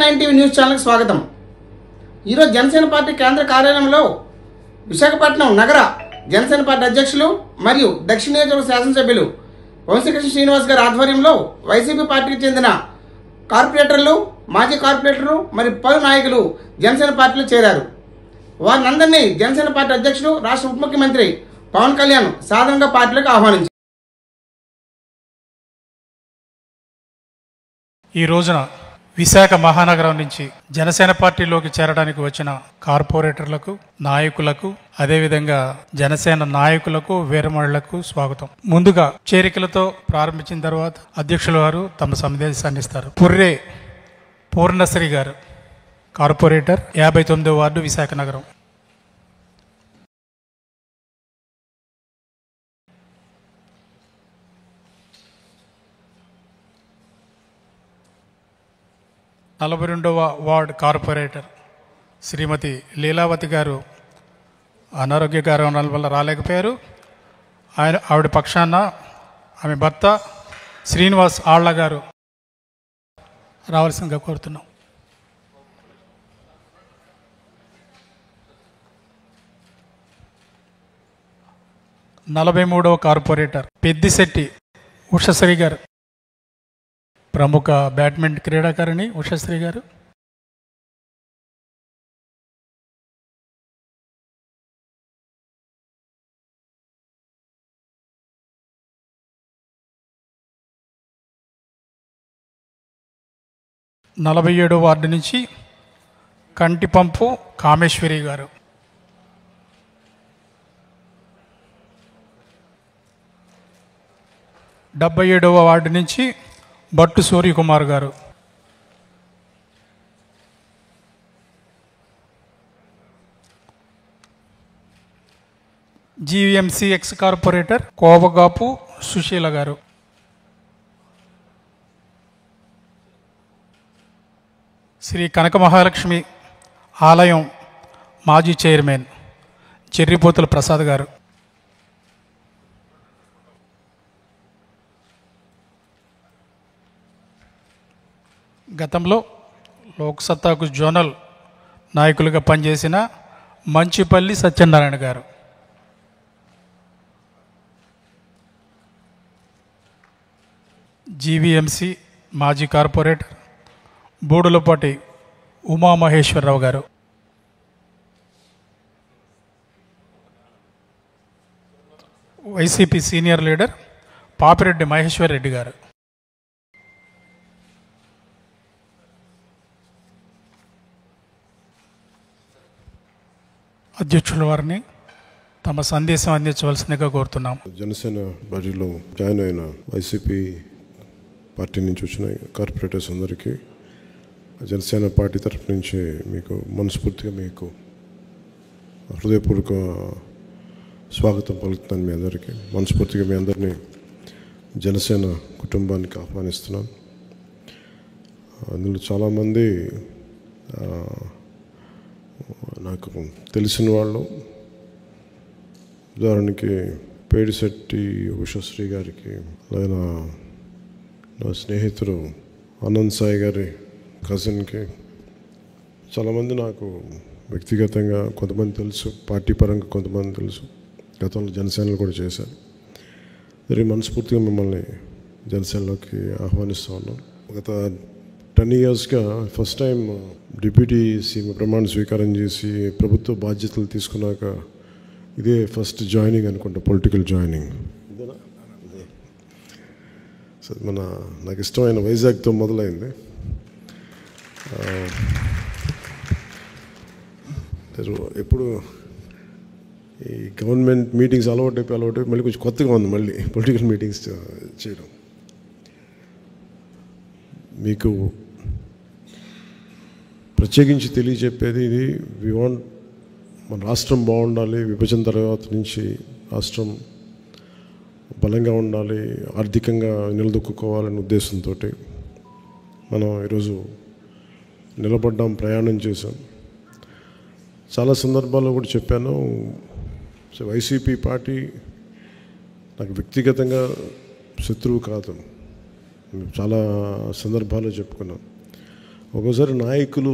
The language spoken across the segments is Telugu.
9 టీవీ న్యూస్ ఛానల్కి స్వాగతం. ఈరోజు జనసేన పార్టీ కేంద్ర కార్యాలయంలో విశాఖపట్నం నగర జనసేన పార్టీ అధ్యక్షులు మరియు దక్షిణ నియోజకవర్గ శాసనసభ్యులు వంశీకృష్ణ శ్రీనివాస్ గారి ఆధ్వర్యంలో వైసీపీ పార్టీకి చెందిన కార్పొరేటర్లు, మాజీ కార్పొరేటర్లు మరియు పలు నాయకులు జనసేన పార్టీలో చేరారు. వారినందరినీ జనసేన పార్టీ అధ్యక్షులు, రాష్ట్ర ఉప ముఖ్యమంత్రి పవన్ కళ్యాణ్ సాధారణంగా పార్టీలకు ఆహ్వానించారు. ఈ రోజున విశాఖ మహానగరం నుంచి జనసేన పార్టీలోకి చేరడానికి వచ్చిన కార్పొరేటర్లకు, నాయకులకు, అదేవిధంగా జనసేన నాయకులకు, వీరమణులకు స్వాగతం. ముందుగా చేరికలతో ప్రారంభించిన తర్వాత అధ్యక్షుల వారు తమ సందేశాన్ని ఇస్తారు. పుర్రే పూర్ణశ్రీ గారు, కార్పొరేటర్, 59వ వార్డు, విశాఖ నగరం. నలభై 42వ వార్డ్ కార్పొరేటర్ శ్రీమతి లీలావతి గారు అనారోగ్య కారణాల వల్ల రాలేకపోయారు. ఆవిడ పక్షాన ఆమె భర్త శ్రీనివాస్ ఆళ్ల గారు రావాల్సిందిగా కోరుతున్నాం. నలభై 43వ కార్పొరేటర్ పెద్దిశెట్టి ఉషశ్రీ గారు, ప్రముఖ బ్యాడ్మింటన్ క్రీడాకారిణి ఉషశ్రీ గారు. నలభై 47వ వార్డు నుంచి కంటిపంపు కామేశ్వరి గారు. డెబ్బై 77వ వార్డు నుంచి బట్టు సూర్యకుమార్ గారు. GVMC ex corporator Kovagapu Susheela గారు. శ్రీ కనక మహాలక్ష్మి ఆలయం మాజీ చైర్మన్ చెర్రిపోతుల ప్రసాద్ గారు. గతంలో లోక్సత్తాకు జోనల్ నాయకులుగా పనిచేసిన మంచిపల్లి సత్యనారాయణ గారు. జీవీఎంసీ మాజీ కార్పొరేటర్ బూడులపాటి ఉమామహేశ్వరరావు గారు. YCP senior leader Papireddy Maheshwar Reddy గారు. అధ్యక్షుల వారిని తమ సందేశం అందించవలసిందిగా కోరుతున్నాం. జనసేన పార్టీలో జాయిన్ అయిన వైసీపీ పార్టీ నుంచి వచ్చిన కార్పొరేటర్స్ అందరికీ జనసేన పార్టీ తరఫు నుంచి మీకు మనస్ఫూర్తిగా మీకు హృదయపూర్వక స్వాగతం పలుకుతున్నాను. మీ అందరికీ మనస్ఫూర్తిగా మీ అందరినీ జనసేన కుటుంబానికి ఆహ్వానిస్తున్నాను. అందులో చాలామంది నాకు తెలిసిన వాళ్ళు, ఉదాహరణకి పేడిశెట్టి ఉషశ్రీ గారికి, లేదా నా స్నేహితుడు ఆనంద్ సాయి గారి కజిన్కి, చాలామంది నాకు వ్యక్తిగతంగా కొంతమంది తెలుసు, పార్టీ పరంగా కొంతమంది తెలుసు, గతంలో జనసేనలో కూడా చేశారు. మరి మనస్ఫూర్తిగా మిమ్మల్ని జనసేనలోకి ఆహ్వానిస్తూ ఉన్నాం. గత 10 yearsగా ఫస్ట్ టైం డిప్యూటీ సీఎం ప్రమాణ స్వీకారం చేసి ప్రభుత్వ బాధ్యతలు తీసుకున్నాక ఇదే ఫస్ట్ జాయినింగ్ అనుకుంటా, పొలిటికల్ జాయినింగ్. సో నాకు ఇష్టమైన వైజాగ్తో మొదలైంది. ఎప్పుడు ఈ గవర్నమెంట్ మీటింగ్స్ అలవాటు మళ్ళీ కొంచెం కొత్తగా ఉంది మళ్ళీ పొలిటికల్ మీటింగ్స్ చేయడం. మీకు ప్రత్యేకించి తెలియజెప్పేది ఇది, మన రాష్ట్రం బాగుండాలి, విభజన తర్వాత నుంచి రాష్ట్రం బలంగా ఉండాలి, ఆర్థికంగా నిలదొక్కుకోవాలనే ఉద్దేశంతో మనం ఈరోజు నిలబడ్డాం, ప్రయాణం చేశాం. చాలా సందర్భాల్లో కూడా చెప్పాను, సో వైసీపీ పార్టీ నాకు వ్యక్తిగతంగా శత్రువు కాదు, చాలా సందర్భాల్లో చెప్పుకున్నాం. ఒక్కోసారి నాయకులు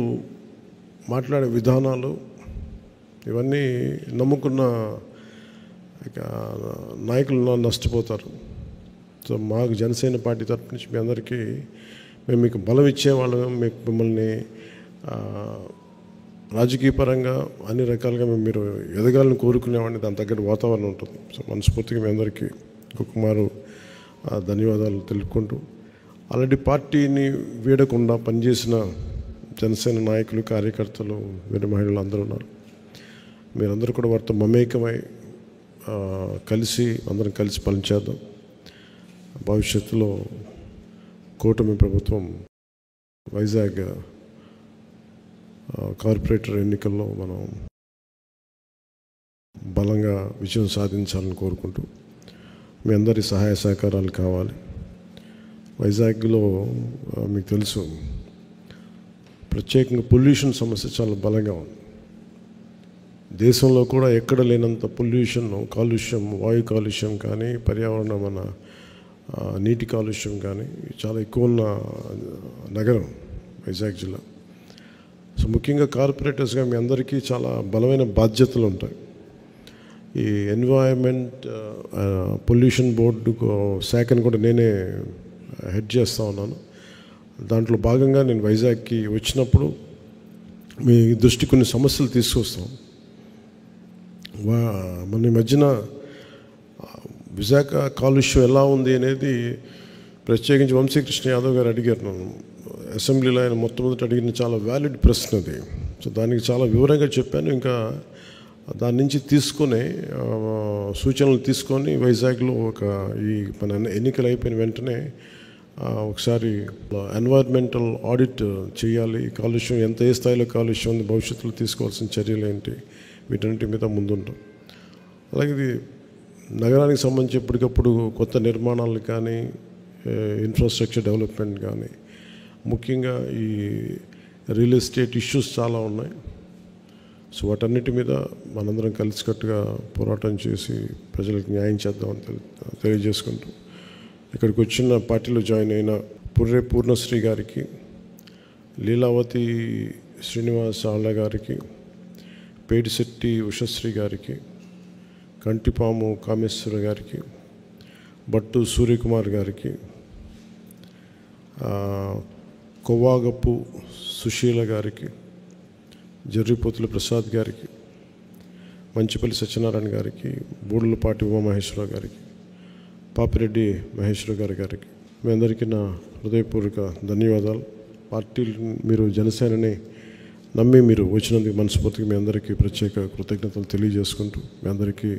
మాట్లాడే విధానాలు ఇవన్నీ నమ్ముకున్న నాయకులు నష్టపోతారు. సో మాకు జనసేన పార్టీ తరపు నుంచి మీ అందరికీ మేము మీకు బలం ఇచ్చేవాళ్ళం, మీకు మిమ్మల్ని రాజకీయ పరంగా అన్ని రకాలుగా మీరు ఎదగాలని కోరుకునేవాడిని. దాని తగ్గట్టు వాతావరణం ఉంటుంది. సో మనస్ఫూర్తిగా మీ అందరికీ ఇంకొకమారు ధన్యవాదాలు తెలుపుకుంటూ, అలాంటి పార్టీని వీడకుండా పనిచేసిన జనసేన నాయకులు, కార్యకర్తలు, వీర మహిళలు అందరూ ఉన్నారు. మీరందరూ కూడా వారితో మమేకమై అందరం కలిసి పనిచేద్దాం. భవిష్యత్తులో కూటమి ప్రభుత్వం వైజాగ్ కార్పొరేటర్ ఎన్నికల్లో మనం బలంగా విజయం సాధించాలని కోరుకుంటూ, మీ అందరి సహాయ సహకారాలు కావాలి. వైజాగ్లో మీకు తెలుసు, ప్రత్యేకంగా పొల్యూషన్ సమస్య చాలా బలంగా ఉంది. దేశంలో కూడా ఎక్కడ లేనంత పొల్యూషన్, కాలుష్యం, వాయు కాలుష్యం కానీ, పర్యావరణ మన నీటి కాలుష్యం కానీ చాలా ఎక్కువ ఉన్న నగరం వైజాగ్ జిల్లా. సో ముఖ్యంగా కార్పొరేటర్స్గా మీ అందరికీ చాలా బలమైన బాధ్యతలు ఉంటాయి. ఈ ఎన్వైరన్మెంట్ పొల్యూషన్ బోర్డు శాఖను కూడా నేనే హెడ్ చేస్తూ ఉన్నాను. దాంట్లో భాగంగా నేను వైజాగ్కి వచ్చినప్పుడు మీ దృష్టి కొన్ని సమస్యలు తీసుకొస్తాం. మన ఈ మధ్యన విశాఖ కాలుష్యం ఎలా ఉంది అనేది ప్రత్యేకించి వంశీకృష్ణ యాదవ్ గారు అడిగారు నన్ను అసెంబ్లీలో. ఆయన మొట్టమొదటి అడిగిన చాలా వ్యాలిడ్ ప్రశ్న అది. సో దానికి చాలా వివరంగా చెప్పాను. ఇంకా దాని నుంచి తీసుకొని సూచనలు తీసుకొని వైజాగ్లో ఈ మన ఎన్నికలు అయిపోయిన వెంటనే ఒకసారి ఎన్వైర్మెంటల్ ఆడిట్ చేయాలి. కాలుష్యం ఏ స్థాయిలో కాలుష్యం ఉంది, భవిష్యత్తులో తీసుకోవాల్సిన చర్యలు ఏంటి, వీటన్నిటి మీద ముందుంటాం. అలాగే ఇది నగరానికి సంబంధించి ఎప్పటికప్పుడు కొత్త నిర్మాణాలు కానీ, ఇన్ఫ్రాస్ట్రక్చర్ డెవలప్మెంట్ కానీ, ముఖ్యంగా ఈ రియల్ ఎస్టేట్ ఇష్యూస్ చాలా ఉన్నాయి. సో వాటన్నిటి మీద మనందరం కలిసికట్టుగా పోరాటం చేసి ప్రజలకు న్యాయం చేద్దామని తెలియజేసుకుంటూ, ఇక్కడికి వచ్చిన పార్టీలో జాయిన్ అయిన పుర్రె పూర్ణశ్రీ గారికి, లీలావతి శ్రీనివాస్ ఆళ్ళ గారికి, పేడిశెట్టి ఉషశ్రీ గారికి, కంటిపాము కామేశ్వర గారికి, భట్టు సూర్యకుమార్ గారికి, కొవ్వాగప్పు సుశీల గారికి, జర్రిపోతుల ప్రసాద్ గారికి, మంచిపల్లి సత్యనారాయణ గారికి, బూడలపాటి ఉమామహేశ్వరరావు గారికి, పాపిరెడ్డి మహేశ్వర గారికి మీ అందరికీ నా హృదయపూర్వక ధన్యవాదాలు. పార్టీలు మీరు జనసేనని నమ్మి మీరు వచ్చినందుకు మనస్ఫూర్తిగా మీ అందరికీ ప్రత్యేక కృతజ్ఞతలు తెలియజేసుకుంటూ, మీ అందరికీ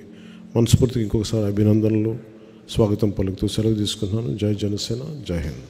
మనస్ఫూర్తిగా ఇంకొకసారి అభినందనలు, స్వాగతం పలుకుతూ సెలవు తీసుకుంటున్నాను. జై జనసేన, జై హింద్.